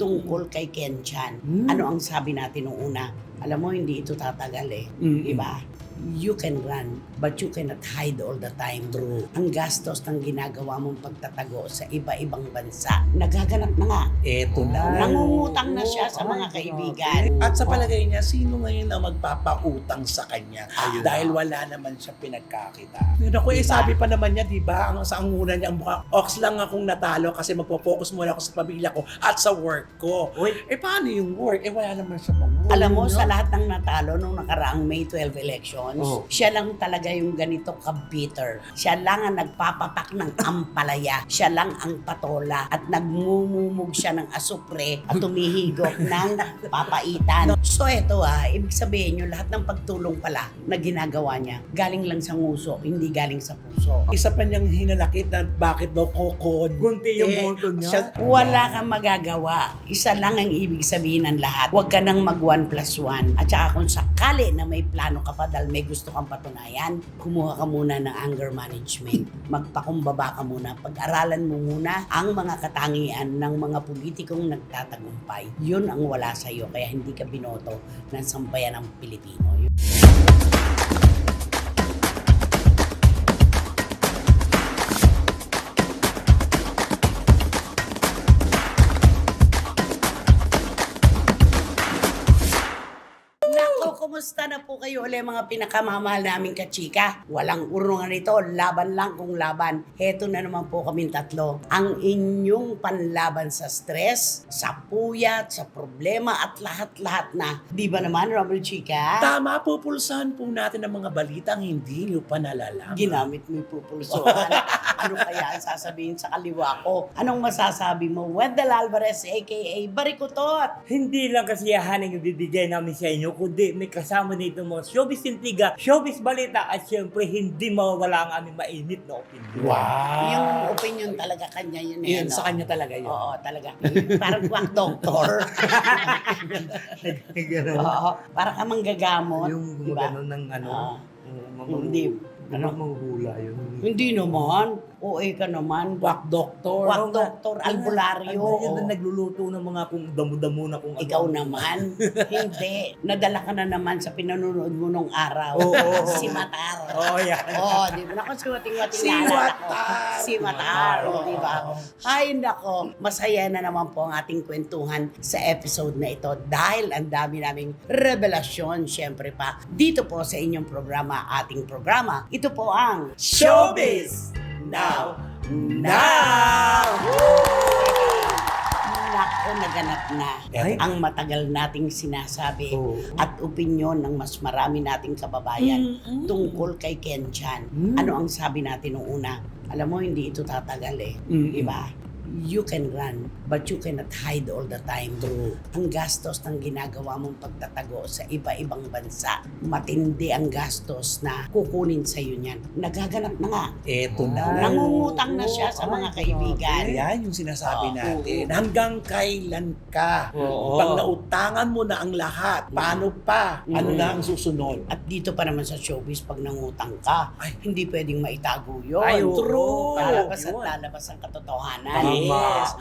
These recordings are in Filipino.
tungkol kay Ken Chan. Ano ang sabi natin nung una? Alam mo, hindi ito tatagal eh. Diba? You can run, but you cannot hide all the time. True. Ang gastos ng ginagawa mong pagtatago sa iba-ibang bansa, nagaganap na nga. Eto na. Nangungutang na siya sa mga kaibigan. At sa palagay niya, sino ngayon ang magpapautang sa kanya? Ayun Dahil na. wala naman siya pinagkakita. Yun ako, Diba? sabi pa naman niya, di ba? Sa anguna niya, ang mukha, ox lang akong natalo kasi magpo-focus muna ako sa pamilya ko at sa work ko. Paano yung work? Wala naman siya mag-work. Alam mo, sa lahat ng natalo nung nakaraang May 12 elections, siya lang talaga yung ganito ka-bitter. Siya lang ang nagpapapak ng ampalaya. Siya lang ang patola at nagmumumog siya ng asupre at tumihigop ng papaitan. So eto ibig sabihin nyo, lahat ng pagtulong pala na ginagawa niya, galing lang sa nguso, hindi galing sa puso. Isa pa niyang hinalakit na bakit daw kokon. Kunti yung boto niya. Wala kang magagawa. Isa lang ang ibig sabihin ng lahat. Huwag ka nang mag 1+1. At saka kung sakali na may plano ka pa dahil may gusto kang patunayan, kumuha ka muna ng anger management. Magpakumbaba ka muna. Pag-aralan mo muna ang mga katangian ng mga politikong nagtatagumpay. Yun ang wala sa'yo. Kaya hindi ka binoto ng sambayan ng Pilipino. Kumusta na po kayo ulit mga pinakamamahal naming kachika? Walang urungan ito, laban lang kung laban. Heto na naman po kaming tatlo. Ang inyong panlaban sa stress, sa puyat, sa problema at lahat-lahat na. Di ba naman, Robert Chika? Tama, pupulsahan po natin ang mga balitang hindi niyo pa nalalaman. Ginamit mo yung pupulsuhan. Ano kaya ang sasabihin sa kaliwa ko? Anong masasabi mo? Wendell Alvarez aka Barikutot. Hindi lang kasiyahan ang ibibigay namin sa inyo, kundi may kasama nito mga showbiz intriga, showbiz balita, at syempre hindi mawawala ang aming mainit na opinion. Wow! Yung opinion talaga kanya yun. Yun, sa kanya talaga yun. Oo, talaga. Parang quack doctor. Ganun. Oo, parang ka manggagamot. Yung diba? gano'n ng ano, Hindi. ano manghula yun. Hindi naman. OA ka naman. Quack doctor. Quack doctor, albularyo. Ano yun, nagluluto ng mga kung damo-damo na kung Ikaw ano. naman. Hindi. Nadala ka na naman sa pinanonood mo nung araw. Oo. Si Matar. Oh, yan. Oo, di ba? Naku, si Wating-Wating Si naalala ko. Matar. Si Matar, Oo. di ba? Ay, nako. Masaya na naman po ang ating kwentuhan sa episode na ito dahil ang dami naming revelasyon, syempre pa, dito po sa inyong programa, ating programa. Ito po ang Showbiz! Now! Nako, naganap na Ay. ang matagal nating sinasabi Oo. at opinyon ng mas marami nating kababayan tungkol kay Ken Chan. Ano ang sabi natin nung una? Alam mo, hindi ito tatagal eh. Diba? You can run, but you cannot hide all the time. True. Ang gastos ng ginagawa mong pagtatago sa iba-ibang bansa, matindi ang gastos na kukunin sa iyo niyan. Nagaganap na nga. Eto na. Nangungutang na siya sa mga kaibigan. Yan yung sinasabi Oo. natin. Hanggang kailan ka? Oo. Pag nautangan mo na ang lahat, paano pa? Ano na ang susunod? At dito pa naman sa showbiz, pag nangutang ka, Ay. hindi pwedeng maitago yun. Ay, oo. True. Lalabas at Yun. lalabas ang katotohanan. Yes.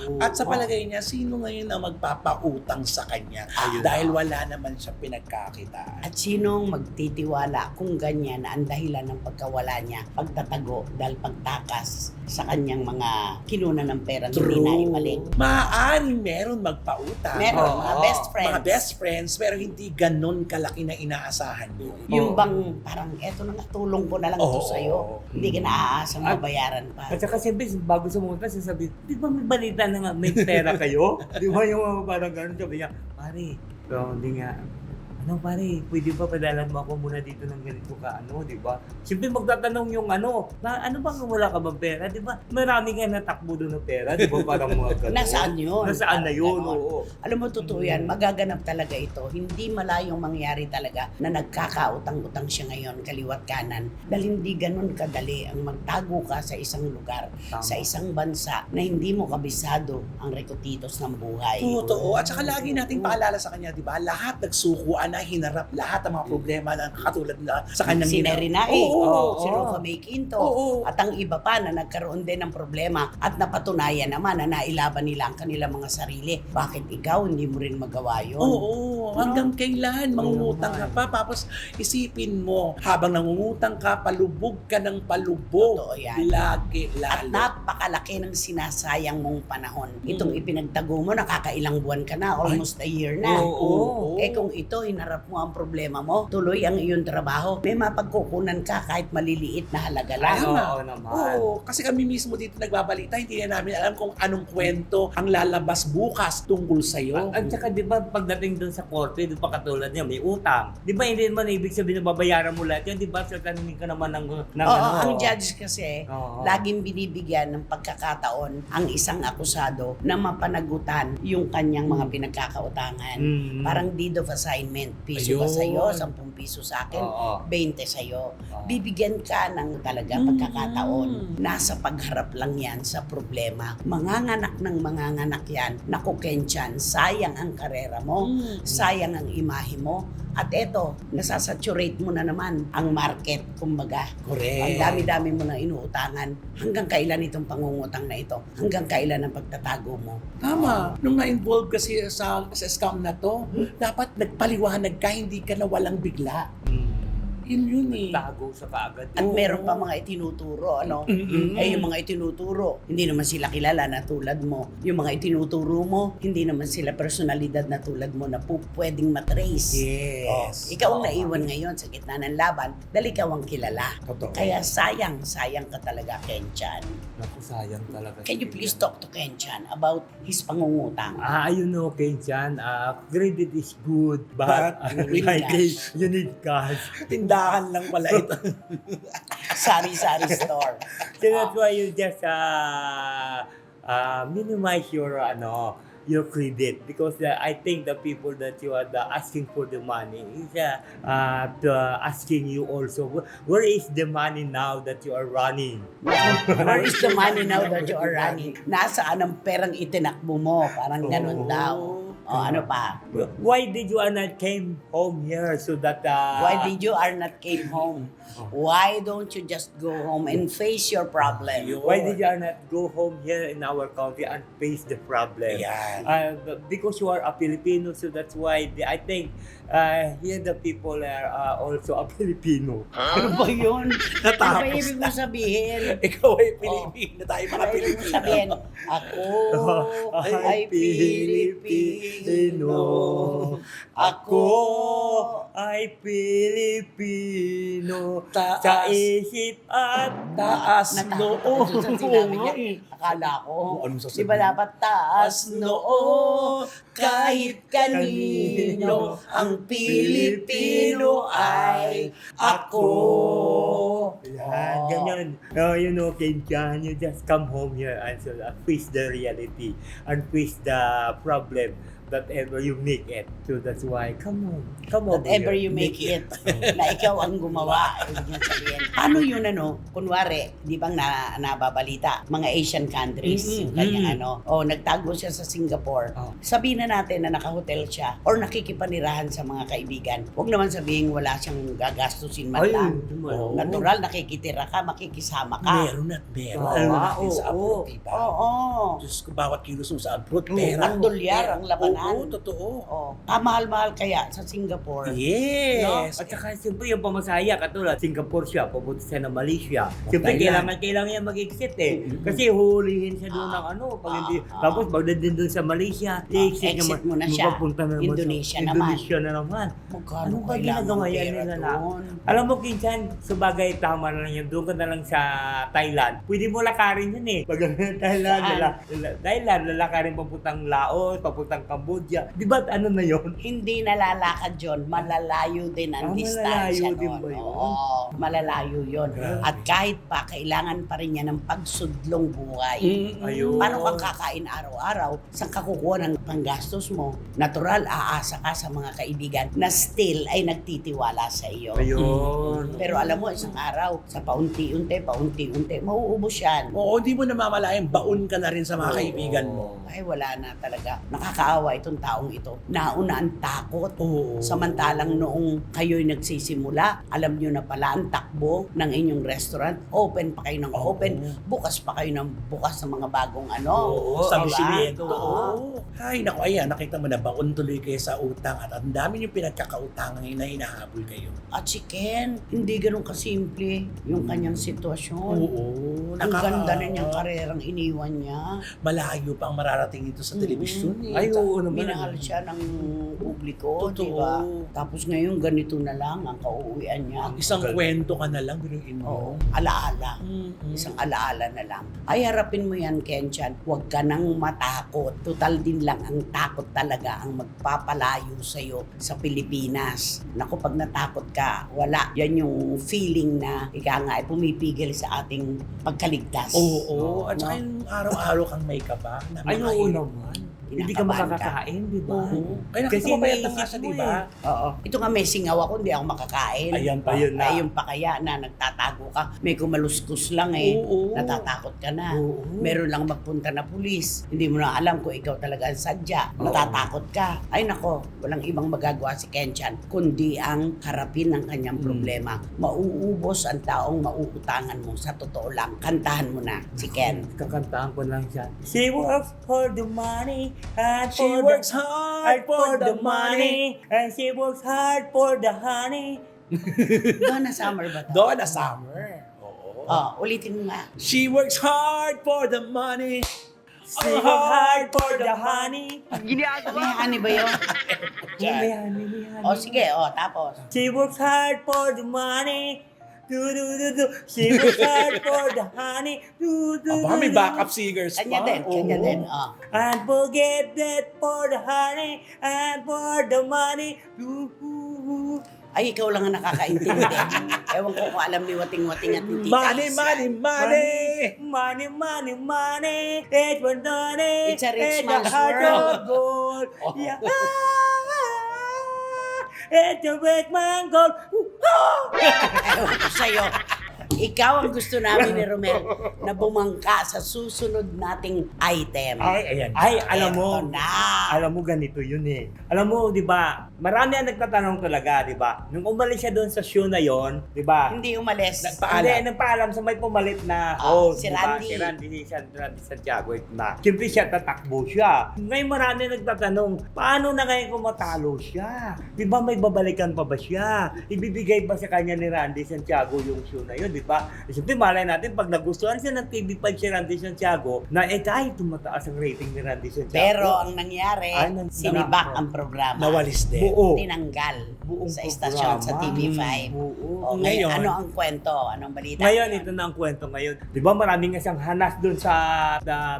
Oo. At sa palagay niya, sino ngayon ang magpapautang sa kanya? Ayun Dahil na. wala naman siya pinagkakitaan. At sinong magtitiwala kung ganyan na ang dahilan ng pagkawala niya, pagtatago dahil pagtakas sa kanyang mga kinuna ng pera na hindi na ibalik. Maaaring meron magpautang. Meron, Oo. mga best friends. Mga best friends, pero hindi ganon kalaki na inaasahan mo. Yung Oo. bang parang eto na nga, tulong ko na lang ito Oo. sa'yo. Hindi ka naaasang At- mabayaran pa. At saka siyempre, bago sumunod, sasabi, di ba may balita na nga may pera kayo? Di ba yung mga parang gano'n, sabi niya, pare, so hindi nga, ano pare, pwede ba padalan mo ako muna dito ng ganito ka, ano, di ba? Siyempre magtatanong yung ano bang wala ka bang pera, di ba? Marami nga natakbo doon ng pera, di ba? Parang mga gano'n. Nasaan yun? Nasaan na yun, Ganon. oo. Alam mo, totoo yan. Magaganap talaga ito. Hindi malayong mangyari talaga na nagkakautang-utang siya ngayon, kaliwat kanan. Dahil hindi ganun kadali ang magtago ka sa isang lugar, Tama. sa isang bansa na hindi mo kabisado ang rekotitos ng buhay. Totoo. At saka lagi nating paalala sa kanya, di ba? Lahat nagsukuan na hinarap lahat ng mga problema na katulad na sa kanyang Si ginawa. Nerinai, Oo. si Roca May Quinto, Oo. at ang iba pa na nagkaroon din ng problema at napatunayan naman na nailaban nila ang kanilang mga sarili. Bakit ikaw hindi mo rin magawa yun? Oo, hanggang kailan mangungutang ka pa, tapos isipin mo, habang nangungutang ka, palubog ka ng palubog. Totoo yan. Lagi, At lalo. napakalaki ng sinasayang mong panahon. Itong ipinagtago mo, nakakailang buwan ka na, almost a year na. Oo. Eh kung ito, hinarap mo ang problema mo, tuloy ang iyong trabaho, may mapagkukunan ka kahit maliliit na halaga lang. Ay, oo naman. Oo, kasi kami mismo dito nagbabalita, hindi na namin alam kung anong kwento ang lalabas bukas tungkol sa'yo. At saka di ba pagdating doon sa korte, di ba katulad niya, may utang. Di ba hindi naman ibig sabihin na babayaran mo lahat yan? Di ba tatanungin ka naman ng Oo, ano? ang judge kasi, Oo. laging binibigyan ng pagkakataon ang isang akusado na mapanagutan yung kanyang mga pinagkakautangan. Mm. Parang deed of assignment. Piso ba Ayun. sa'yo, 10 piso sa akin, Oo. 20 sa'yo. Oo. Bibigyan ka ng talaga pagkakataon. Nasa pagharap lang yan sa problema. Manganganak ng manganganak yan. Naku, Kenchan, sayang ang karera mo. Sayang ang imahe mo. At eto, nasasaturate mo na naman ang market, kumbaga. Correct. Ang dami-dami mo na inuutangan. Hanggang kailan itong pangungutang na ito? Hanggang kailan ang pagtatago mo? Tama. Nung na-involve kasi sa scam na to, dapat nagpaliwanag ka, hindi ka na walang bigla. Yun eh. Tago sa kaagad. At Oo. meron pa mga itinuturo, ano? Eh, yung mga itinuturo, hindi naman sila kilala na tulad mo. Yung mga itinuturo mo, hindi naman sila personalidad na tulad mo na pwedeng matrace. Yes. Ikaw ang naiwan ngayon sa gitna ng laban dahil ikaw ang kilala. Totoo. Kaya sayang ka talaga, Kenchan. Naku, sayang talaga. Can you please talk to Kenchan about his pangungutang? You know, Kenchan, credit is good, but you need you need cash. Tindahan lang pala ito. Sari-sari store. So that's why you just minimize your credit, because I think the people that you are asking for the money is asking you also, where is the money now that you are running? Where is the money now that you are running? Nasaan ang perang itinakbo mo? Parang ganun daw. O, ano pa? Why did you not came home here so that Why did you are not came home? Why don't you just go home and face your problem? Why did you not go home here in our country and face the problem? Yan. Because you are a Filipino, so that's why I think here the people are also a Filipino. Ano ba yun? Ano ba Natapos ibig mo sabihin? Ikaw ay Pilipino, tayo mga Ano ibig mo Pilipino. sabihin? Ako ay Pilipino. Ako ay Pilipino. Taas. Sa isip at Taas Natakot noo. ako sa sinabi niya. Akala ko, Anong di sasabihin? ba dapat taas noo kahit kanino, ang Pilipino ay ako. Yan, ganyan. You know, Kenchan, you just come home here and so, face the reality and face the problem that ever you make it. So that's why, come on Whatever here. you make it, na ikaw ang gumawa. Ibig niya sabihin. Paano yun kunwari, di bang nababalita, mga Asian countries, yung kanyang nagtago siya sa Singapore. Oh. Sabihin na natin na nakahotel siya or nakikipanirahan sa mga kaibigan. Huwag naman sabihin wala siyang gagastusin man Ay, lang. oo. Natural, nakikitira ka, makikisama ka. Meron at meron. Oo, Alam natin sa oo. abroad, diba? Oo. Diyos ko, bawat kilos mo sa abroad, Oo, pera. at dolyar ang labanan. Oo, totoo. Oh, mahal-mahal kaya sa Singapore. Yes. At saka siyempre yung pamasaya, katulad Singapore siya, pupunta siya ng Malaysia. Siyempre Thailand. kailangan niya mag-exit eh. Kasi huhulihin siya doon ng pag hindi. Tapos pagdating doon sa Malaysia, i-exit exit mo na siya. Papunta na naman Indonesia sa naman. Indonesia na naman. Magkano Ano ba kailangan ginagawa yan pera nila na? doon? Alam mo, Kinchan, sa bagay, tama na lang yan. Doon ka na lang sa Thailand. Pwede mo lakarin yan eh. Pag Thailand, Saan? lalakarin papuntang Laos, papuntang Cambodia. Di ba ano na yon? Hindi nalalakad yun, malalayo din ang distansya malalayo din nun. ba yun? Oo, malalayo yun. Grabe. At kahit pa, kailangan pa rin niya ng pagsudlong buhay. Ayun. Paano kang kakain araw-araw? Saan ka kukuha ng panggastos mo? Natural, aasa ka sa mga kaibigan na still ay nagtitiwala sa iyo. Ayun. Pero alam mo, isang araw, sa paunti-unti, mauubos yan. Oo, hindi mo namamalayan, baon ka na rin sa mga kaibigan mo. Ay, wala na talaga. Nakakaawa ginagawa itong taong ito? Nauna ang takot. Oo. Samantalang noong kayo'y nagsisimula, alam nyo na pala ang takbo ng inyong restaurant. Open pa kayo ng Oo. open. Bukas pa kayo ng bukas sa mga bagong ano. Oo, establishmento. diba? Oo. Ay, naku, ayan, nakita mo na baon tuloy kayo sa utang at ang dami yung pinagkakautangan na hinahabol kayo. At si Ken, hindi ganun kasimple yung kanyang sitwasyon. Oo. Ang ganda na niyang karerang iniwan niya. Malayo pa ang mararating ito sa telebisyon. Eh. Ay, oo naman. Minahal siya ng publiko, Totoo. di ba? Tapos ngayon, ganito na lang ang kauuwian niya. Isang kwento ka na lang, binuin Oo, mo. alaala. Mm-mm. Isang alaala na lang. Ay, harapin mo yan, Kenchan. Huwag ka nang matakot. Total din lang ang takot talaga ang magpapalayo sa'yo sa Pilipinas. Naku, pag natakot ka, wala. Yan yung feeling na ika nga ay pumipigil sa ating pagkaligtas. Oo. At No? saka yung araw-araw kang may kaba. Na Ay, oo makain. naman. Hindi ka Kinakabahan ka. makakakain, di ba? Oo. Kaya Kasi nakapapayat na nga naisip siya, mo di ba? Oo. Ito nga may singaw ako, hindi ako makakain. Ayan pa. Ayun na. Ayun pa kaya na nagtatago ka. May kumaluskus lang eh. Oo. Natatakot ka na. Oo. Meron lang magpunta na pulis. Hindi mo na alam kung ikaw talaga ang sadya. Oo. Natatakot ka. Ay nako, walang ibang magagawa si Kenchan kundi ang harapin ng kanyang problema. Mauubos ang taong mauutangan mo. Sa totoo lang, kantahan mo na si Ken. Kakantaan ko lang siya. She works for the money and She for works the hard for the money. and she works hard for the honey. Donna Summer ba to? Donna Summer. Oo. Ulitin mo nga. She works hard for the money. She works hard for the honey. May honey ba yun? May honey, may honey. Sige, tapos. She works hard for the money. Do do do do. She works hard for the honey. Do do Aba, do, may do. backup singers pa. Kanya din, kanya Oo. din. And forget that for the honey and for the money. Do, do, do. Ay, ikaw lang ang nakakaintindi. Ewan ko kung alam ni Wating-Wating at ni Tita Money, Isa. money, money. Money, money, money. It's for money. It's a rich It's man's heart world. of gold. Oh. Yeah. It's a rich man's gold. Ewan ko sa'yo. Ikaw ang gusto namin ni Romel na bumangka sa susunod nating item. Ay, ayan. Ay, alam mo. Eto na. Alam mo, ganito yun eh. Alam mo, di ba, marami ang nagtatanong talaga, di ba? Nung umalis siya doon sa show na yon, di ba? Hindi umalis. Nagpaalam. Nagpaalam sa may pumalit na Si di ba? Randy. Si Randy Santiago na. Siyempre siya, tatakbo siya. Ngayon marami nagtatanong, paano na ngayon kung matalo siya? Di ba may babalikan pa ba siya? Ibibigay ba sa kanya ni Randy Santiago yung show na yun, di ba? Siyempre malay natin, pag nagustuhan siya ng TV5 si Randy Santiago, na kahit tumataas ang rating ni Randy Santiago. Pero ang nangyari, Ay, sinibak ang programa. Nawalis din. Buo. Tinanggal Buong sa istasyon sa programa. TV5. Oo. Ngayon, Ngayon, ano ang kwento? Anong balita? Ngayon, ito na ang kwento ngayon. Di ba maraming nga siyang hanas doon sa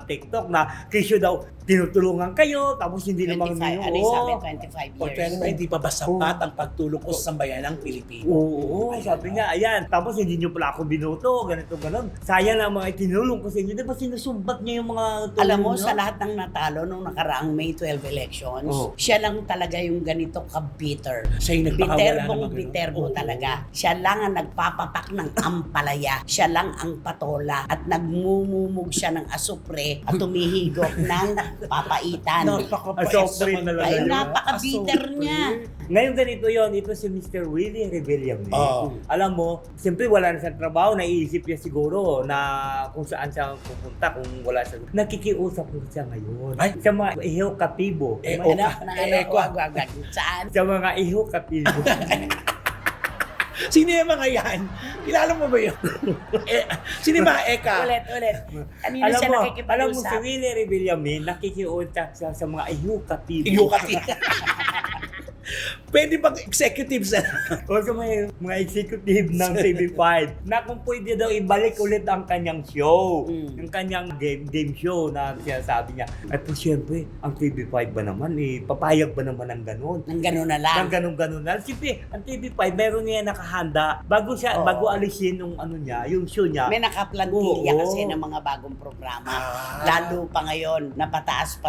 TikTok na kisyo daw, tinutulungan kayo, tapos hindi 25, naman ano yung sabi? 25 Or years. kaya naman hindi pa ba sapat ang pagtulong ko sa sambayan ng Pilipino? Oo, sabi niya, ayan. Tapos hindi niyo pala ako binuto, ganito, ganon. Sayang lang mga itinulong ko sa inyo. Di ba sinusumbat niya yung mga tulong Alam mo, niyo? sa lahat ng natalo nung nakaraang May 12 elections, Oh. siya lang talaga yung ganito ka-bitter. Siya yung nagpakawala Biterbong naman. biterbo Oo. talaga. Siya lang ang nagpapapak ng ampalaya. Siya lang ang patola at nagmumumog siya ng asupre at tumihigop ng papaitan. Asopre talaga Ay, yun. napaka-bitter niya. Ngayon ganito yon, ito si Mr. Willie Rebellion. Oo. Alam mo, siyempre wala na siyang trabaho, naiisip niya siguro na kung saan siya pupunta kung wala siya. Nakikiusap po siya ngayon. Ay. Sa mga iho katibo. Eh, Ano? kwa. Saan? Sa mga iho katibo. Sino yung mga yan? Kilala mo ba yun? Sino yung mga eka? Ulit. Kanina alam siya mo, nakikipag-usap. si Willie Rebellion, nakikiusap siya sa mga iho katibo. Yukati. Pwede bang executives na? O sa mga executive ng TV5 na kung pwede daw ibalik ulit ang kanyang show, yung kanyang game show na sinasabi niya. At po siyempre, ang TV5 ba naman, papayag ba naman ng ganun? Nang gano'n na lang. Ng ganun-ganun na. Siyempre, ang TV5, meron niya nakahanda bago Oo. bago alisin yung ano niya, yung show niya. May nakaplantilla Oo. kasi ng mga bagong programa. Ah. Lalo pa ngayon na pataas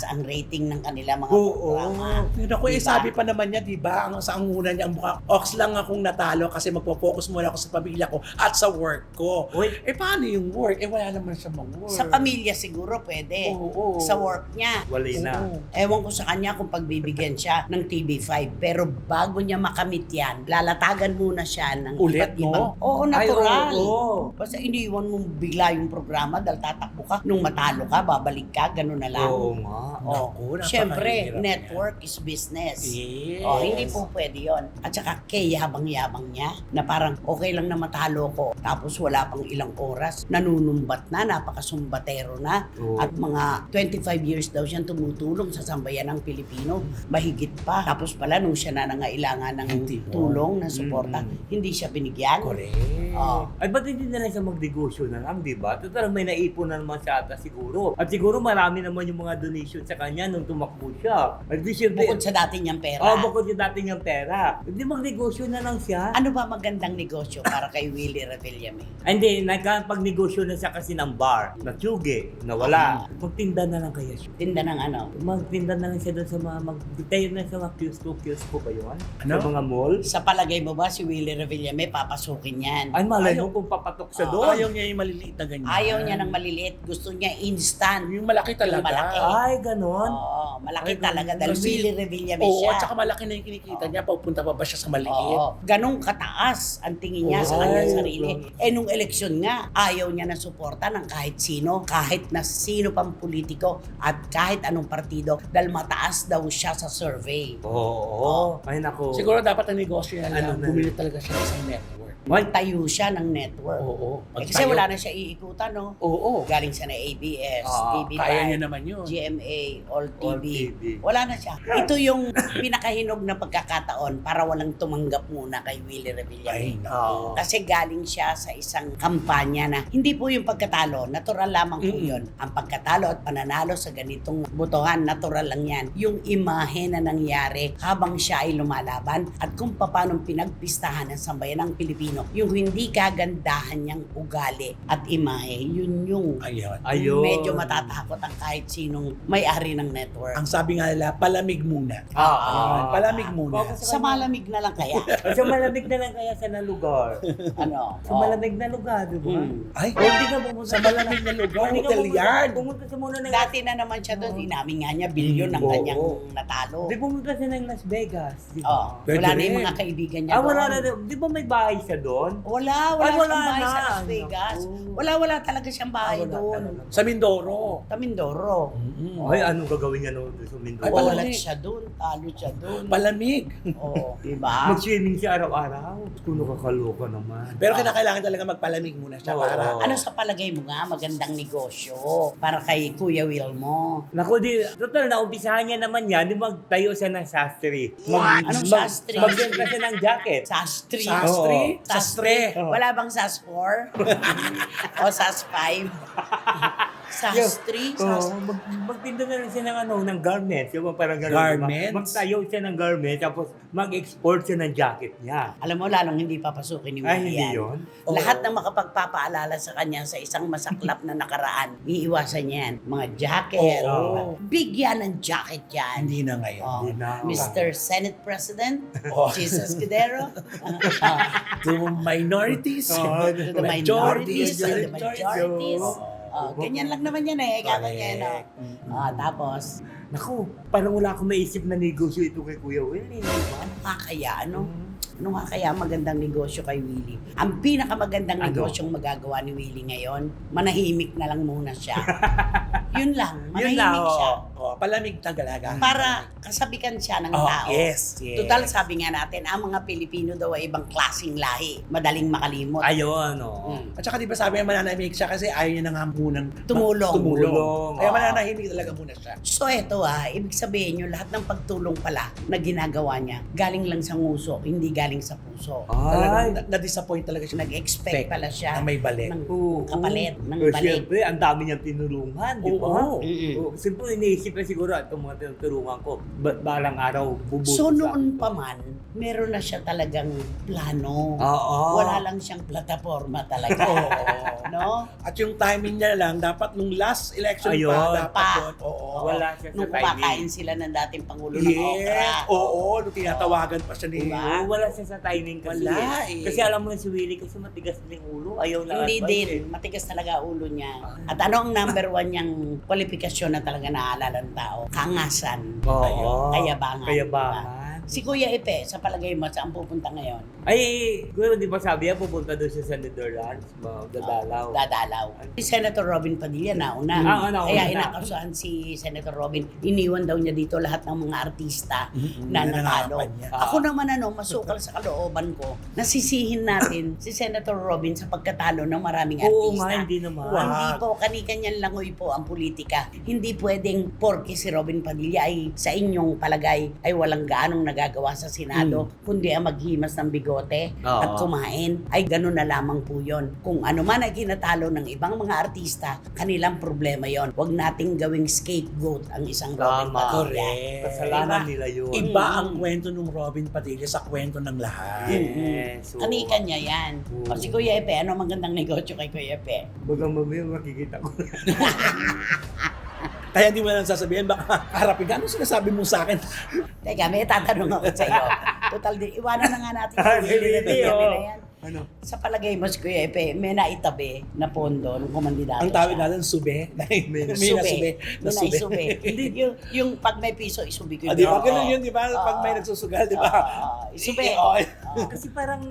ang rating ng kanila mga Oo. programa. Naku, Diba? sabi pa pa naman niya, di ba? Ang sa anguna niya, ang mukha, ox lang akong natalo kasi magpo-focus muna ako sa pamilya ko at sa work ko. Uy. Paano yung work? Wala naman siya mag-work. Sa pamilya siguro pwede. Oo. Sa work niya. Wala na. Oo. Ewan ko sa kanya kung pagbibigyan siya ng TV5. Pero bago niya makamit yan, lalatagan muna siya ng Ulit, iba't ibang... no? Oo, natural. Ay, oo. Basta iniwan mo bigla yung programa dahil tatakbo ka. Nung matalo ka, babalik ka, gano'n na lang. Oo nga. Naku, Siyempre, napakahirap network is business. Yes. Hindi po pwede yon. At saka kay yabang-yabang niya na parang okay lang na matalo ko tapos wala pang ilang oras, nanunumbat na, napakasumbatero na. Oo. At mga 25 years daw siyang tumutulong sa sambayan ng Pilipino, mahigit pa. Tapos pala nung siya na nangailangan ng Hindi mo. tulong, ng suporta, hindi siya binigyan. Correct. Oo. Ay, ba't hindi na lang siya magnegosyo na lang, di ba? Total, may naipon na naman siya ata siguro. At siguro marami naman yung mga donation sa kanya nung tumakbo siya. At di siyempre, Bukod sa dati niyang pera. bukod sa dati niyang pera. Hindi magnegosyo na lang siya. Ano ba magandang negosyo para kay Willie Revillame? Ay, hindi, nagkapag-negosyo na siya kasi ng bar, na tsuge, na wala. Magtinda na lang kaya siya. Tinda ng ano? Magtinda na lang siya doon sa mga, magtayo na sa mga kiosko ba yun? Ano? Sa mga mall? Sa palagay mo ba si Willie Revillame papasukin yan? Ay, malay mo kung papatok siya doon. Ayaw niya yung maliliit na ganyan. Ayaw niya ng maliliit, gusto niya instant. Yung malaki talaga. Yung malaki. Ay, ganon. Oo, malaki Ay, talaga dahil kasi- Willie Revillame Oo, siya. at saka malaki na yung kinikita niya. Pupunta pa ba siya sa maliit? Oo, ganong kataas ang tingin niya sa Ay, kanyang sarili. okay. Nung eleksyon nga, ayaw niya na suporta ng kahit sino, kahit na sino pang politiko at kahit anong partido dahil mataas daw siya sa survey. Oo. Ay, nako. Siguro dapat ang negosyo niya Ano lang, na? bumili talaga siya ng isang network. Magtayo siya ng network. Oo. Kasi wala na siya iikutan, no? Oo. Galing siya na ABS, TV5, Kaya niya naman yun. GMA, All All TV. TV. Wala na siya. Ito yung pinakahinog na pagkakataon para walang tumanggap muna kay Willie Ay, Revillame. naku. Kasi galing siya sa isang kampanya na hindi po yung pagkatalo, natural lamang po yun. Ang pagkatalo at pananalo sa ganitong botohan, natural lang yan. Yung imahe na nangyari habang siya ay lumalaban at kung paano pinagpistahan ng sambayan ng Pilipino, yung hindi kagandahan niyang ugali at imahe, yun yung Ayun. Ayun. medyo matatakot ang kahit sinong may-ari ng network. Ang sabi nga nila, palamig muna. Ah. Palamig muna. Sa malamig na lang kaya. Sa malamig na lang kaya sa na lugar. Ano? Sa malamig na lugar, di ba? Ay, O, hindi ka pumunta sa malamig na lugar, Hindi ka hotel pumunta- yan. Pumunta sa muna ng... Dati na naman siya doon, inamin nga niya, bilyon ang Oo. kanyang natalo. Di pumunta siya ng Las Vegas, di Oh, ba? Pwede wala na yung rin. mga kaibigan niya Wala doon. na. Di ba may bahay siya doon? Wala Ay, wala siyang bahay na. sa Las Vegas. Naku. Wala talaga siyang bahay Wala doon. talaga. Sa Mindoro. Sa Mindoro. Ay, anong gagawin niya noon sa Mindoro? Ay, Walat palamig. siya doon, talo siya doon. Palamig. Oo, diba? Mag-swimming siya araw-araw. Kung nakakaloka naman. Pero kinakailangan talaga magpalamig muna siya Oo. para... Ano sa palagay mo nga, magandang negosyo para kay Kuya Wilmo? Naku, total, naumpisahan niya naman yan, di magtayo siya ng sastre. Anong sastre? Magbenta siya ng jacket. Sastri. Sastre? Oo. Sastre. Oo. Wala bang SAS 4? o SAS 5? SAS 3? Magtinda na lang siya ng, ng garments. Yung parang gano'n. Garments? Magtayo siya ng garments, tapos mag-export siya ng jacket niya. Alam mo, lalong hindi papasukin ni Ay, Willie hindi yan. yun? Lahat ng makapagpapaalala sa kanya sa isang masaklap na nakaraan, iiwasan niya yan. Mga jacket. Oo. Bigyan ng jacket yan. Hindi na ngayon. Oh, Hindi na. Mr. Senate President, Oh. Jesus Escudero, To minorities. Oo, to the minorities, to the majorities. Oo. Ganyan lang naman yan eh. Correct. Ganyan, tapos, Naku, parang wala akong maisip na negosyo ito kay Kuya Willie. Di ba? ano nga kaya magandang negosyo kay Willie? Ang pinakamagandang Ano? negosyong magagawa ni Willie ngayon, manahimik na lang muna siya. Yun lang, Yun manahimik lang, siya. Oh, palamig talaga. Para kasabikan siya ng Oh, tao. yes, yes. Total, sabi nga natin, ang mga Pilipino daw ay ibang klaseng lahi. Madaling makalimot. Ayun, oo. Mm. At saka di ba sabi niya mananahimik siya kasi ayaw niya na nga munang Tumulong. Tumulong. Kaya Ah. mananahimik talaga muna siya. So eto ibig sabihin nyo, lahat ng pagtulong pala na ginagawa niya, galing lang sa nguso, hindi galing sa puso. Talagang Ay, na-disappoint talaga siya. Nag-expect pala siya Na may balik. ng oo. kapalit, ng Pero balik. siyempre, ang dami niyang tinulungan, di ba? Oo. Mm-mm. Oo, siyempre, iniisip siyempre siguro at itong mga tinutulungan ko, balang araw bubuto So sa noon akin. pa man, meron na siya talagang plano. Oo. Wala lang siyang plataforma talaga. Oo. No? At yung timing niya lang, dapat nung last election Ayun. pa, dapat Pa. yun. Oo. Wala siya sa Nung timing. kumakain sila ng dating Pangulo ng Okra. Yes. Oo. Nung tinatawagan pa siya ni... Diba? Oo, wala siya sa timing kasi. Wala eh. Kasi alam mo na si Willie kasi matigas din yung ulo. Ayaw na Hindi advice din. eh. Matigas talaga ulo niya. At ano ang number one niyang kwalifikasyon na talaga naaalala ng tao? Kangasan. Oo. Kayabangan. Kayabangan. Si Kuya Epe, sa palagay mo, saan pupunta ngayon? Ay, gano'n di ba sabi niya, pupunta doon sa Senator Lance, dadalaw. Dadalaw. Si Senator Robin Padilla nauna. nauna Kaya na. inakasuhan si Senator Robin. Iniwan daw niya dito lahat ng mga artista na natalo. nananapan niya. Ako naman masukal sa kalooban ko, nasisihin natin si Senator Robin sa pagkatalo ng maraming Oo artista. nga, hindi naman. Wow. Hindi po, kani-kanyang langoy po ang politika. Hindi pwedeng porke si Robin Padilla ay sa inyong palagay ay walang gaanong nagagawa sa Senado, kundi ang maghimas ng bigote Oo. at kumain. Ay ganun na lamang po yun. Kung ano man ay kinatalo ng ibang mga artista, kanilang problema yon. Huwag nating gawing scapegoat ang isang Robin Tama. Padilla. Correct. Kasalanan Diba? nila yun. Iba ang kwento ng Robin Padilla sa kwento ng lahat. Yes. oo. Kani-kanya yan. O si Kuya Epe, ano magandang negosyo kay Kuya Epe? Bagang mamaya makikita ko. Kaya hindi mo na lang sasabihin, baka harapin ka. Ano sinasabi mo sa akin? Teka, may tatanong ako sa iyo. Total, iwanan na nga natin Ah, yung Willie hindi, Revilla oo. na yan. Ano? Sa palagay mo si Kuya Epe, may naitabi na pondo nung kumandidato Ang tawag siya. natin, sube. May Sube. nasube. May naisube. yung pag may piso, isubi ko Ah, di ba? Oo. Ganun yun, di ba? Pag may nagsusugal, di ba? Isubi. Oo. Kasi parang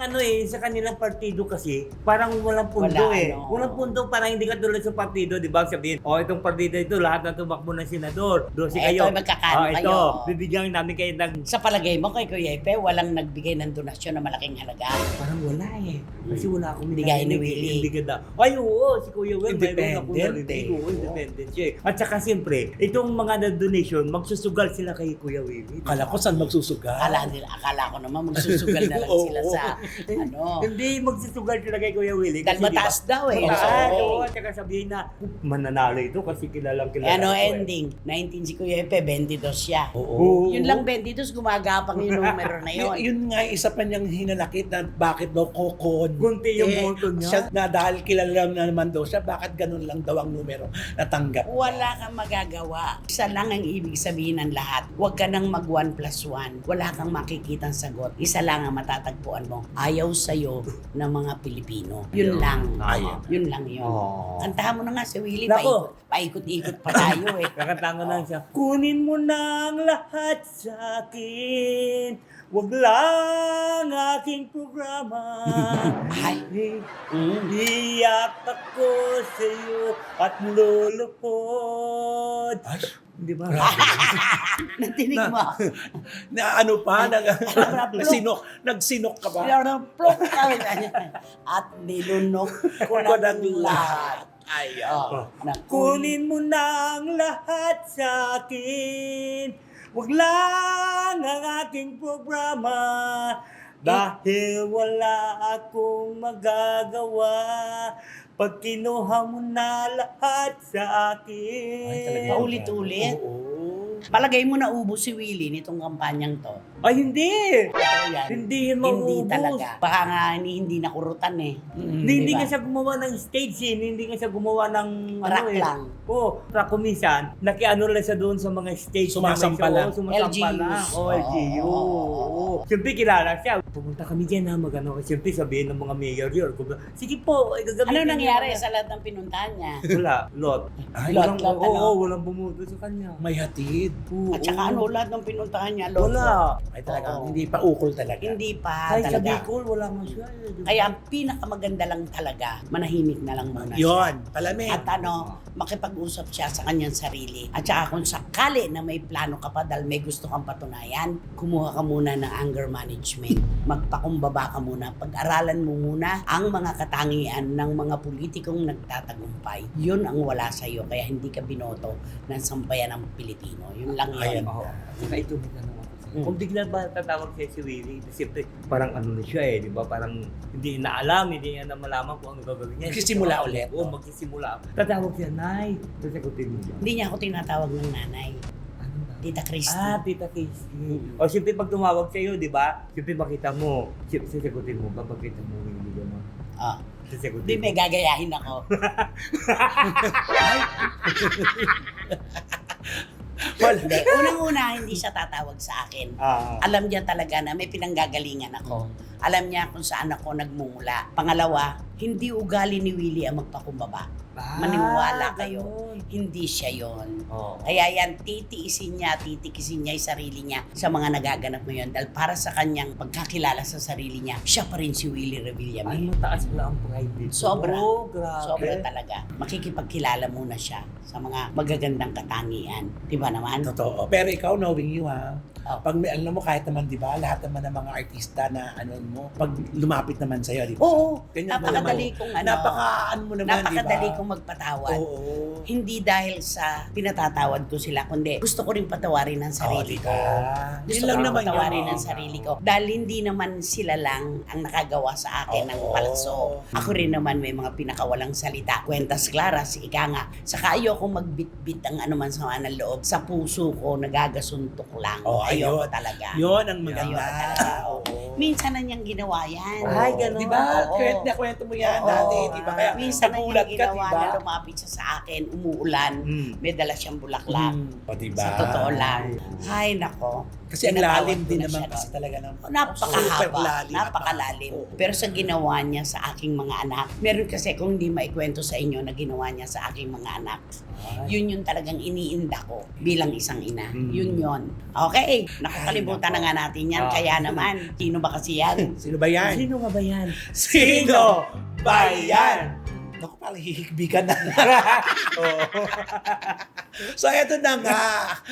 sa kanilang partido kasi, parang walang pundo Wala, eh. ano. Walang pundo, parang hindi ka tulad sa partido, di ba? Sabihin, itong partido ito, lahat na tumakbo ng senador. 12 Ito, kayo. magkakano Ito, kayo. bibigyan namin kayo ng... Sa palagay mo kay Kuya Epe, walang nagbigay ng donasyon na malaking halaga. Parang wala eh. Kasi wala akong Bigay ni Willie. Hindi ganda. Ay, oo, si Kuya Will, mayroon akong Independent narinig. eh. Oo, independent siya eh. At saka siyempre, itong mga na-donation, magsusugal sila kay Kuya Willie. Kala ko saan magsusugal. Akala ko naman magsusugal na lang Oo. sila sa ano. Hindi, magsusugal sila kay Kuya Willie. Dahil mataas daw eh. Mataas, Oo. oo. At saka sabihin na, mananalo ito kasi kilalang kilala. Ano ko eh. ending? 19 si Kuya Epe, 22 siya. Oo. Yun lang 22, gumagapang yung numero na yun. Yun nga, isa pa niyang hinalakit na bakit daw kokon. Kunti yung boto niya. Siya, na dahil kilala na naman daw siya, bakit ganun lang daw ang numero natanggap. Wala kang magagawa. Isa lang ang ibig sabihin ng lahat. Huwag ka nang mag 1+1. Wala kang makikitang sagot. Isa lang ang matatagpuan mo. Ayaw sa'yo ng mga Pilipino. Yun lang. Tama. Yun lang yun. Oo. Kantahan mo na nga si Willie. Nako. Paikot-ikot pa tayo eh. Kakatanga na siya. Kunin mo na ang lahat sa akin. Wag lang aking programa. Ay. Iyak ako sa'yo at luluhod. Ay, Di ba? Natinig mo. na ano pa, nagsinok ka ba? Plok ka. At nilunok ko ng lahat. Ay, Oh, Kunin mo na ang lahat sa akin. Wag lang ang aking programa. Dahil wala akong magagawa. Pag kinuha mo na lahat sa akin. Paulit-ulit. Oo. Palagay mo na ubos si Willie nitong kampanyang to. Ay, hindi! Totoo yan. Hindi yan Hindi maubos. talaga. Baka nga hindi nakurutan eh. Hindi Diba? nga siya gumawa ng stage scene, hindi nga siya gumawa ng Rock lang. Oo, rock kumisan. Nakiano lang siya doon sa mga stage Sumasampa lang. Sumasampa lang. LGUs. LGU. Oo. Oo. Siyempre kilala siya. Pumunta kami dyan na magano. Siyempre sabihin ng mga mayor yun. Sige po, gagamitin Ano niyo nangyari yan." sa lahat ng pinuntahan niya? Wala, lot. Ay, Lot. Oo, walang bumuto sa kanya. may hatid. Oo. At saka ano lahat ng pinuntahan niya? Lot. Wala. Ay, talaga, Oo. hindi pa ukol talaga. Hindi pa Kahit sa talaga. Bicol, wala nga siya. Kaya ang pinakamaganda lang talaga, manahimik na lang muna siya. Yun, palamig. At makipag-usap siya sa kanyang sarili. At saka kung sakali na may plano ka pa dahil may gusto kang patunayan, kumuha ka muna ng anger management. Magpakumbaba ka muna. Pag-aralan mo muna ang mga katangian ng mga politikong nagtatagumpay. Yun ang wala sa'yo. Kaya hindi ka binoto ng sambayan ng Pilipino. Yun lang yun. Ayan. Oo. Saka ito may tanong ako sa'yo. Kung bigla ba tatawag siya si Willie, siyempre parang ano na siya di ba? Parang hindi na alam, hindi niya na malaman kung ano gagawin niya. Magsisimula ulit. Oo, magsisimula. Tatawag siya, Nay. Sasagutin mo siya. Hindi niya ako tinatawag ng nanay. Tita Christy. Tita Casey. O siyempre pag tumawag sa'yo, di ba? Siyempre makita mo, sasagutin mo kapag kita mo yung video mo. Ah. Sasagutin Hindi, mo. may gagayahin ako. Hindi. Unang-una, hindi siya tatawag sa akin. Alam niya talaga na may pinanggagalingan ako. Alam niya kung saan ako nagmumula. Pangalawa, hindi ugali ni Willie ang magpakumbaba. Maniwala kayo. Ganun. Hindi siya yon. Oo. Kaya yan, titikisin niya yung sarili niya sa mga nagaganap ngayon. Dahil para sa kanyang pagkakilala sa sarili niya, siya pa rin si Willie Revillame. Ay, mataas pala ang pride dito. Sobra. Grabe. Sobra talaga. Makikipagkilala muna siya sa mga magagandang katangian. Di ba naman? Totoo. Pero ikaw, knowing you ha, Oh. pag may alam mo kahit naman 'di ba, lahat naman ng mga artista na ano mo, pag lumapit naman sa iyo, 'di ba? Oo. Ganyan mo Napakadali naman. kong Napaka-ano mo naman, 'di ba? Napakadali kong magpatawad. Oo. Hindi dahil sa pinatatawad ko sila, kundi gusto ko rin patawarin ang sarili ko. Gusto Yun lang ko rin naman patawarin yun. ang sarili ko. Dahil hindi naman sila lang ang nakagawa sa akin ng Oo. palso. Ako rin naman may mga pinakawalang salita. Kwentas klaras, ika nga. Saka ayoko magbitbit ang anuman sama ng loob. Sa puso ko, nagagasundok lang. Oh, Ayoko ayun. talaga. Yun ang maganda. Ayoko talaga. Oo. Minsan na niyang ginawa yan. Ay, ganun. Di ba? Oo. Kwento mo yan Oo. dati, di ba? Kaya Minsan na nagulat niyang ka, ginawa di ba? na lumapit siya sa akin, umuulan, may dala siyang bulaklak. O, di ba? Sa totoo lang. Ay, nako. Kasi ang Tinatawag lalim ko din na naman siya kasi noon. talaga ng super Napakahaba, lalim. napakalalim. Oo. Pero sa ginawa niya sa aking mga anak, meron kasi kung hindi maikwento sa inyo na ginawa niya sa aking mga anak, yun yung talagang iniinda ko bilang isang ina. Yun yun. Okay, nakakalimutan na nga natin yan. Kaya naman, sino ba kasi yan? Sino ba yan? Sino nga ba yan? Sino ba yan? Naku, parang hihigbigan na. So, eto na nga.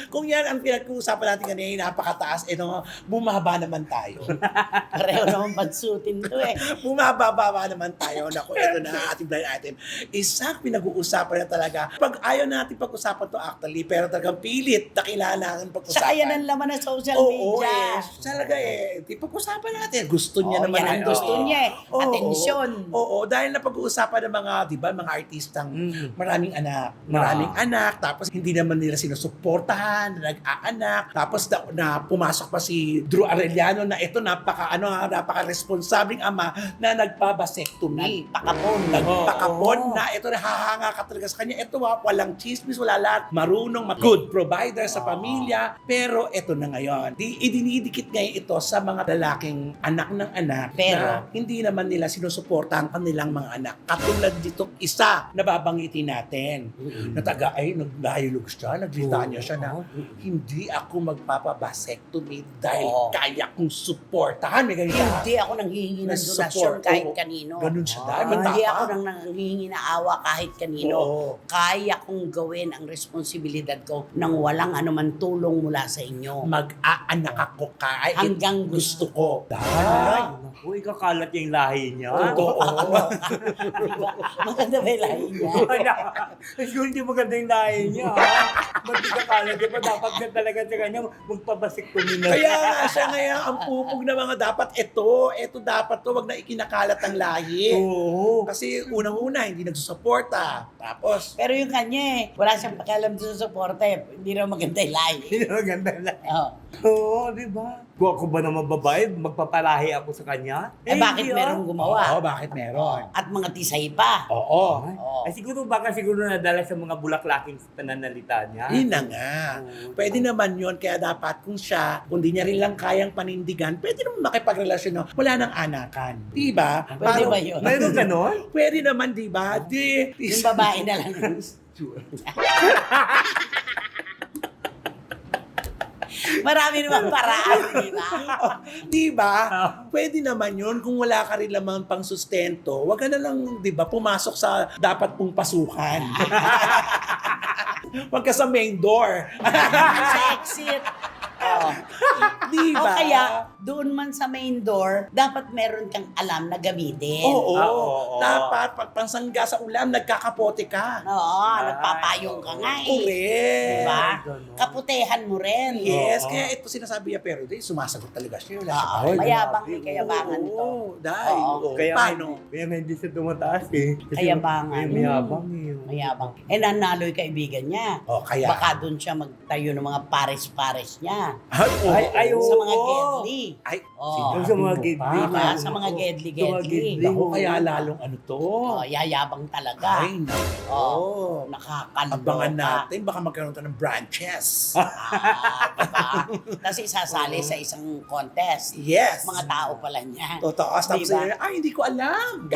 Kung yan ang pinag-uusapan natin kanina, napakataas, bumaba naman tayo. Pareho naman pagsutin to eh. Bumababa naman tayo. Naku, eto na ang ating blind item. Isang pinag-uusapan na talaga. Pag ayaw natin pag-usapan to actually, pero talagang pilit na kailangan pag-usapan. Saka yan ang laman ng social Oo, media. talaga di pag-usapan natin. Gusto niya Oo, naman. yan ang gusto niya eh. Oo, Atensyon. Oo, dahil napag-uusapan ng mga, di ba, mga artistang maraming anak, tapos hindi naman nila sinusuportahan, na nag-aanak, tapos na pumasok pa si Drew Arellano na ito napaka-responsabling ama na nagpabasektomy. Nagpakapon na ito hahanga ka talaga sa kanya. Ito walang chismis, wala lahat. Marunong, good provider sa pamilya. Pero ito na ngayon. Idinidikit ngayon ito sa mga lalaking anak ng anak Pero, na hindi naman nila sinusuportahan ang kanilang mga anak. Katulad ditong isa na babanggitin natin. Nag-dialogue siya, naglitanya siya na hindi ako magpapabasektomy dahil kaya kong suportahan. May ganun siya. hindi ako nanghihingi ng donasyon Support, kahit oo. kanino. Ganun siya. Dahil Hindi matapang. ako nang nanghihingi na awa kahit kanino. Oo. Kaya kong gawin ang responsibilidad ko nang walang anuman tulong mula sa inyo. Mag-aanak ako kahit Hanggang gusto ko. Ay, naku, ikakalat yung lahi niya. Oo. Maganda ba yung lahi niya? Kung hindi maganda yung lahi niya, ba't ikakalat? Di ba dapat na talaga sa kanya magpabasiktomy na. Kaya nga siya ngayon, ang pupog na mga dapat ito dapat to, wag na ikinakalat ang lahi. Oo. Kasi unang-una, hindi nagsusuporta. Tapos, Pero yung kanya eh, wala siyang pakialam sa suporta eh. Hindi na maganda yung lahi. Hindi na maganda yung lahi. Oo. Oo, di ba? Kung ako ba naman babae, magpapalahi ako sa kanya? Eh bakit hindi, merong gumawa? oo, bakit meron? At mga tisay pa. Oo. Oo. Ay, siguro nadala sa mga bulaklaking pananalita niya. Yun na nga. Pwede naman yun. Kaya dapat kung di niya rin lang kayang panindigan, pwede naman makipagrelasyon na wala nang anakan. Diba? Pwede ba yun? Mayroon ganon? Pwede naman, diba? Yung babae na lang. Marami naman paraan, di ba? Diba? Pwede naman yun kung wala ka rin lamang pang sustento. Wag ka na lang, diba, pumasok sa dapat pong pasukan. Wag ka sa main door. Sa exit. Oo. Diba? O kaya, doon man sa main door, dapat meron kang alam na gamitin. Oo. Oo. Dapat pag pansangga sa ulam, nagkakapote ka. Oo, nagpapayong ka nga eh. Correct. Diba? Ganon. Kaputehan mo rin. Yes, Oo. kaya ito sinasabi niya, pero sumasagot talaga siya. Wala siya Oo, pa. mayabang may kayabangan ito. Oo, dahil. Oo. Oo. Kaya, Paano? Kaya nga hindi siya tumataas eh. Kasi Kayabangan. Mayabang eh. Mayabang. Nanalo yung kaibigan niya. Oh, kaya. Baka doon siya magtayo ng mga pares-pares niya. Ay, oo. Sa mga gedli. Ay, Oh. Yung sa mga Sabi mo gedli. pa. Sa mga Oo. gedli-gedli. Sa mga gedli. Naku, kaya lalong ano to. Yayabang talaga. Ay, naku. Nakakaloka. Abangan natin, baka magkaroon tayo ng branches. Diba? Tapos isasali sa isang contest. Yes. Mga tao pala niya. Totoo. Tapos Diba? ay, hindi ko alam.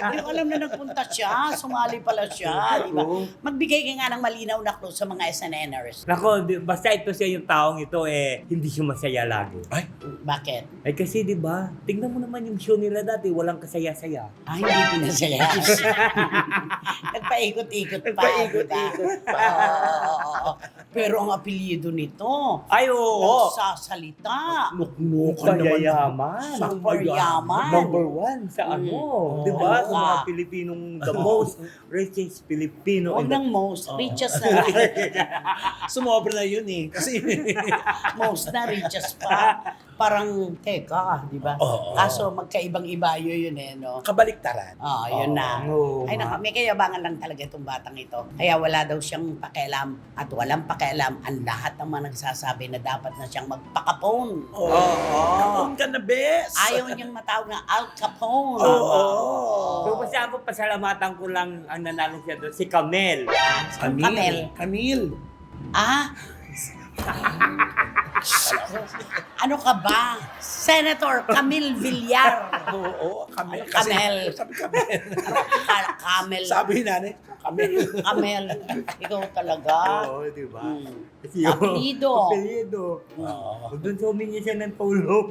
Hindi ko alam na nagpunta siya. Sumali pala siya. Diba? Oo. Magbigay ka nga ng malinaw na clue sa mga SNNers. Nako, basta ito siya yung taong ito, hindi siya masaya lagi. Ay, Bakit? Ay kasi di ba, tingnan mo naman yung show nila dati, walang kasaya-saya. Hindi pinasaya. Nagpaikot-ikot pa. Nagpaikot-ikot diba? pa. Oo. Pero ang apelyido nito, Ay, oo. nagsasalita. nuknukan naman. Yaman. Super yaman. Number one sa ano, Oo. di ba? Sa mga Ah. Pilipinong the most richest Filipino. Huwag ng most. Oo. Richest na. Sumobra na yun eh. Kasi, Most na, richest pa. Parang, teka, di ba? Oo. Kaso magkaibang-iba yun no? kabaliktaran. Yun na. Oo. Ay, may kayabangan lang talaga itong batang ito. Kaya wala daw siyang pakialam at walang pakialam ang lahat ng mga nagsasabi na dapat na siyang magpakapon. Oo. Kaon ka na, bes. Ayaw niyang matawag na Al Capone. Oo. So, kasi ako, pasalamatan ko lang ang nanalo siya doon, si Camel. Camel. Camille. Ah? Ano ka ba? Senator Camille Villar. Oo, Camille. Camel. Sabi Camille. Camel. Sabi nanay, Camille. Camel. Ikaw talaga. Oo, di ba? Hmm. Kasi yun, Apelido. Apelido. Oo. Doon sa humingi siya ng tulong.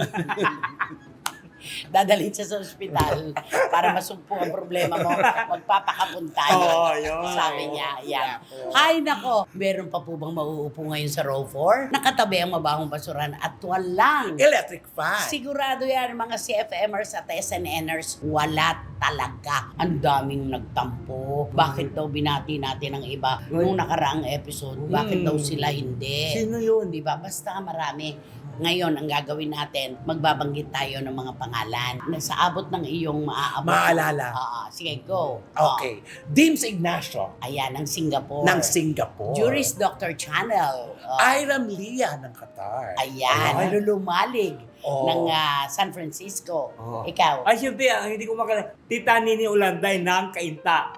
Dadalhin siya sa ospital para masumpo ang problema mo. Magpapakapon tayo. Oo, yun. Sabi niya, yan. Hay nako, meron pa po bang mauupo ngayon sa row 4? Nakatabi ang mabahong basuran at walang. Electric fan. Sigurado yan, mga CFMers at SNNers, wala talaga. Ang daming nagtampo. Bakit daw binati natin ang iba nung nakaraang episode? Bakit daw sila hindi? Sino yun? Di ba? Basta marami. Ngayon, ang gagawin natin, magbabanggit tayo ng mga pangalan na sa abot ng iyong maaabot. Maalala. Sige, go. Okay. Dims Ignacio Ayan, ng Singapore. ng Singapore. Juris Dr. Channel. Iram Lia ng Qatar. Ayan, Ay. Lulumalig Oo. ng San Francisco. Oo. Ikaw. Ay, siyempre, ang hindi ko Tita Nini Ulanday ng Kainta.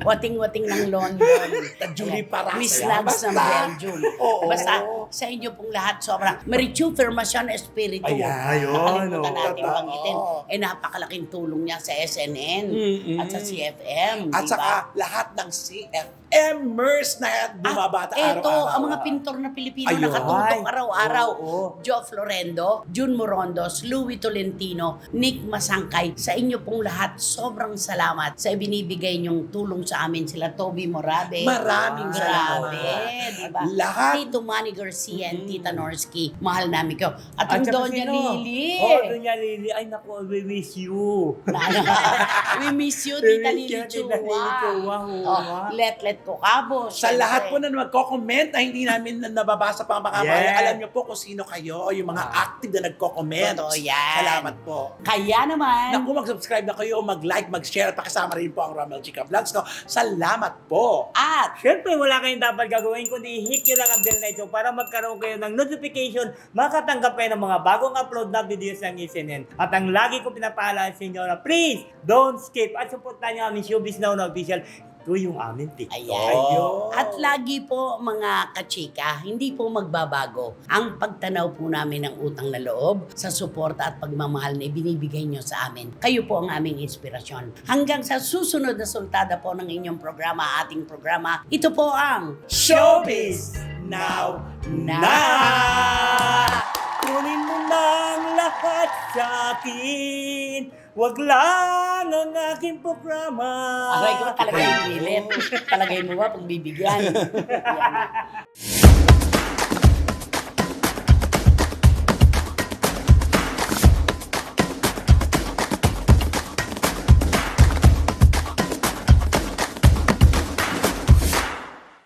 Wating-wating ng London. Julie Parasa. Miss Lags ng Basta. Belgium. Oo. Basta sa inyo pong lahat, sobrang Marichu Fermacion Espiritu. Ayan. Ayun, Nakalimutan oo. natin Totoo. banggitin. Napakalaking tulong niya sa SNN Mm-mm. at sa CFM. At di ba? saka lahat ng CFMers na bumabata Eto, araw-araw. ang mga pintor na Pilipino Ayun. nakatutok Ay, araw-araw. oo. Joe Florendo, June Morondos, Louie Tolentino, Nick Masangkay. Sa inyo pong lahat, sobrang salamat sa ibinibigay niyong tulong sa amin. Sila Toby Morabe. Maraming Grabe, salamat. diba? Lahat. Tito Manny Garcia and Tita Norsky. Mahal namin kayo. At At yung saka Doña sino? Lili. Oh, Doña Lili. Ay, naku, we miss you. We miss you, Tita We miss Lili you, Tita Lili Chua. Chua, oo. Let ko kabo. Sa lahat po na magko-comment na hindi namin nababasa pa ang mga Yes. alam niyo po kung sino kayo, yung mga active na nagko-comment. Totoo yan. Salamat po. Kaya naman, Naku, mag-subscribe na kayo, mag-like, mag-share, at pakasama rin po ang Romel Chica Vlogs ko. Salamat po. at Siyempre, wala kayong dapat gagawin kundi i-hit nyo lang ang bell na ito para magkaroon kayo ng notification, makatanggap kayo ng mga bagong upload na videos ng SNN. At ang lagi ko pinapaalala sa inyo na please, don't skip at supportan nyo aming Showbiz Now na official. Ito yung aming TikTok. Ayan. Ayun. At lagi po mga kachika, hindi po magbabago ang pagtanaw po namin ng utang na loob sa suporta at pagmamahal na ibinibigay nyo sa amin. Kayo po ang aming inspirasyon. Hanggang sa susunod na sultada po ng inyong programa, ating programa, ito po ang Showbiz Now na! Kunin mo ng lahat sa akin, wag lang ang aking programa. Aray ko talaga yung bilit. Talagay mo ba pagbibigyan? Yan.